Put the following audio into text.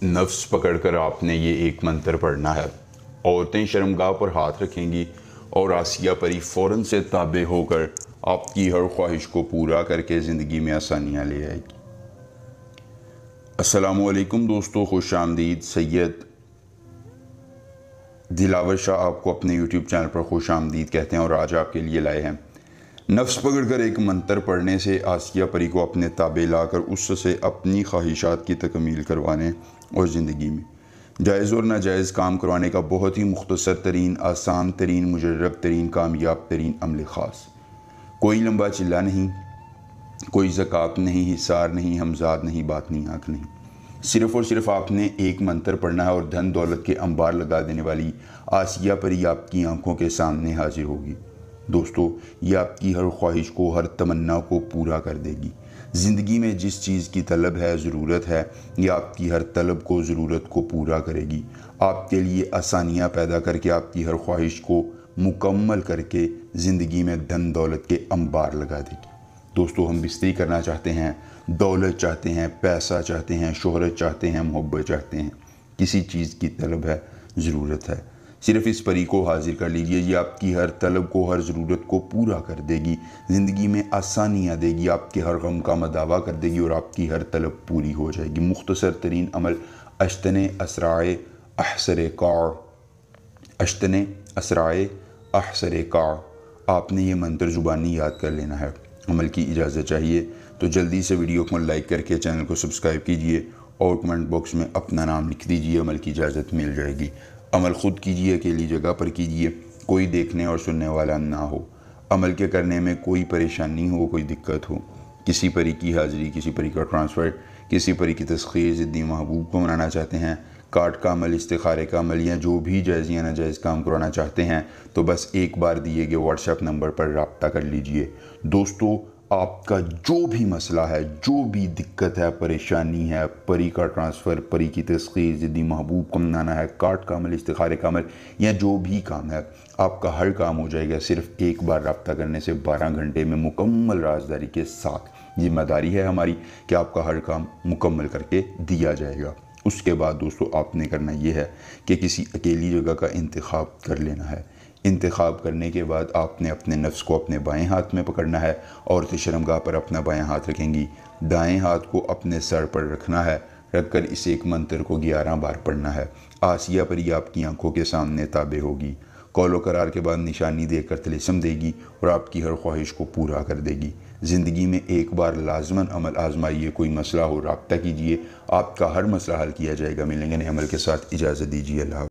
नफ्स पकड़कर आपने ये एक मंत्र पढ़ना है। औरतें शर्मगाह पर हाथ रखेंगी और आसिया परी फ़ौरन से ताबे होकर आपकी हर ख्वाहिश को पूरा करके ज़िंदगी में आसानियाँ ले आएगी। अस्सलामुअलैकुम दोस्तों, खुश आमदीद। सैयद दिलावर शाह आपको अपने यूट्यूब चैनल पर खुश आमदीद कहते हैं और आज आपके लिए लाए हैं नफ्स पकड़कर एक मंत्र पढ़ने से आसिया परी को अपने ताबे लाकर उससे अपनी ख्वाहिशात की तकमील करवाने और ज़िंदगी में जायज़ और नाजायज़ काम करवाने का बहुत ही मुख्तसर तरीन, आसान तरीन, मुजर्रब तरीन, कामयाब तरीन अमल ख़ास। कोई लंबा चिल्ला नहीं, कोई ज़कात नहीं, हिसार नहीं, हमजाद नहीं, बातनी आँख नहीं। सिर्फ़ और सिर्फ आपने एक मंत्र पढ़ना है और धन दौलत के अंबार लगा देने वाली आसिया परी आपकी आंखों के सामने हाजिर होगी। दोस्तों, ये आपकी हर ख्वाहिश को, हर तमन्ना को पूरा कर देगी। ज़िंदगी में जिस चीज़ की तलब है, ज़रूरत है, ये आपकी हर तलब को, ज़रूरत को पूरा करेगी। आपके लिए आसानियाँ पैदा करके आपकी हर ख्वाहिश को मुकम्मल करके ज़िंदगी में धन दौलत के अंबार लगा देगी। दोस्तों, हम बिस्तरी करना चाहते हैं, दौलत चाहते हैं, पैसा चाहते हैं, शोहरत चाहते हैं, मोहब्बत चाहते हैं, किसी चीज़ की तलब है, ज़रूरत है, सिर्फ़ इस परी को हाजिर कर लीजिए। ये आपकी हर तलब को, हर ज़रूरत को पूरा कर देगी, ज़िंदगी में आसानियाँ देगी, आपके हर गम का मदावा कर देगी और आपकी हर तलब पूरी हो जाएगी। मुख्तसर तरीन अमल अश्तने असराए अहसरे कार, अश्तने असराए अहसरे कार। आपने ये मंत्र ज़ुबानी याद कर लेना है। अमल की इजाज़त चाहिए तो जल्दी से वीडियो को लाइक करके चैनल को सब्सक्राइब कीजिए और कमेंट बॉक्स में अपना नाम लिख दीजिए। अमल की इजाज़त मिल जाएगी। अमल ख़ुद कीजिए, अकेली जगह पर कीजिए, कोई देखने और सुनने वाला ना हो। अमल के करने में कोई परेशानी हो, कोई दिक्कत हो, किसी परी की हाज़िरी, किसी परी का ट्रांसफ़र, किसी परी की तस्ख़ीर, ज़िद्दी महबूब को मनाना चाहते हैं, कार्ड का अमल, इस्तिखारे का अमल या जो भी जायज़ या नाजायज़ काम कराना चाहते हैं तो बस एक बार दिए गए व्हाट्सएप नंबर पर रब्ता कर लीजिए। दोस्तों, आपका जो भी मसला है, जो भी दिक्कत है, परेशानी है, परी का ट्रांसफ़र, परी की तस्ख़ीर, ज़िद्दी महबूब को मनाना है, कार्ड का अमल, इस्तिखारे का अमल या जो भी काम है, आपका हर काम हो जाएगा सिर्फ़ एक बार रब्ता करने से 12 घंटे में मुकम्मल राज़दारी के साथ। ज़िम्मेदारी है हमारी कि आपका हर काम मुकम्मल करके दिया जाएगा। उसके बाद दोस्तों, आपने करना ये है कि किसी अकेली जगह का इंतखाब कर लेना है। इंतखाब करने के बाद आपने अपने नफ्स को अपने बाएं हाथ में पकड़ना है। औरतें शर्मगाह पर अपना बायां हाथ रखेंगी, दाएं हाथ को अपने सर पर रखना है। रखकर इस एक मंत्र को 11 बार पढ़ना है। आसिया परी आपकी आंखों के सामने ताबे होगी, कौलो करार के बाद निशानी देकर तिलिस्म देगी और आपकी हर ख्वाहिश को पूरा कर देगी। ज़िंदगी में एक बार लाजमन अमल आजमाइए। कोई मसला हो, रब्ता कीजिए, आपका हर मसला हल किया जाएगा। मिलेंगे नए अमल के साथ। इजाज़त दीजिए। अल्लाह।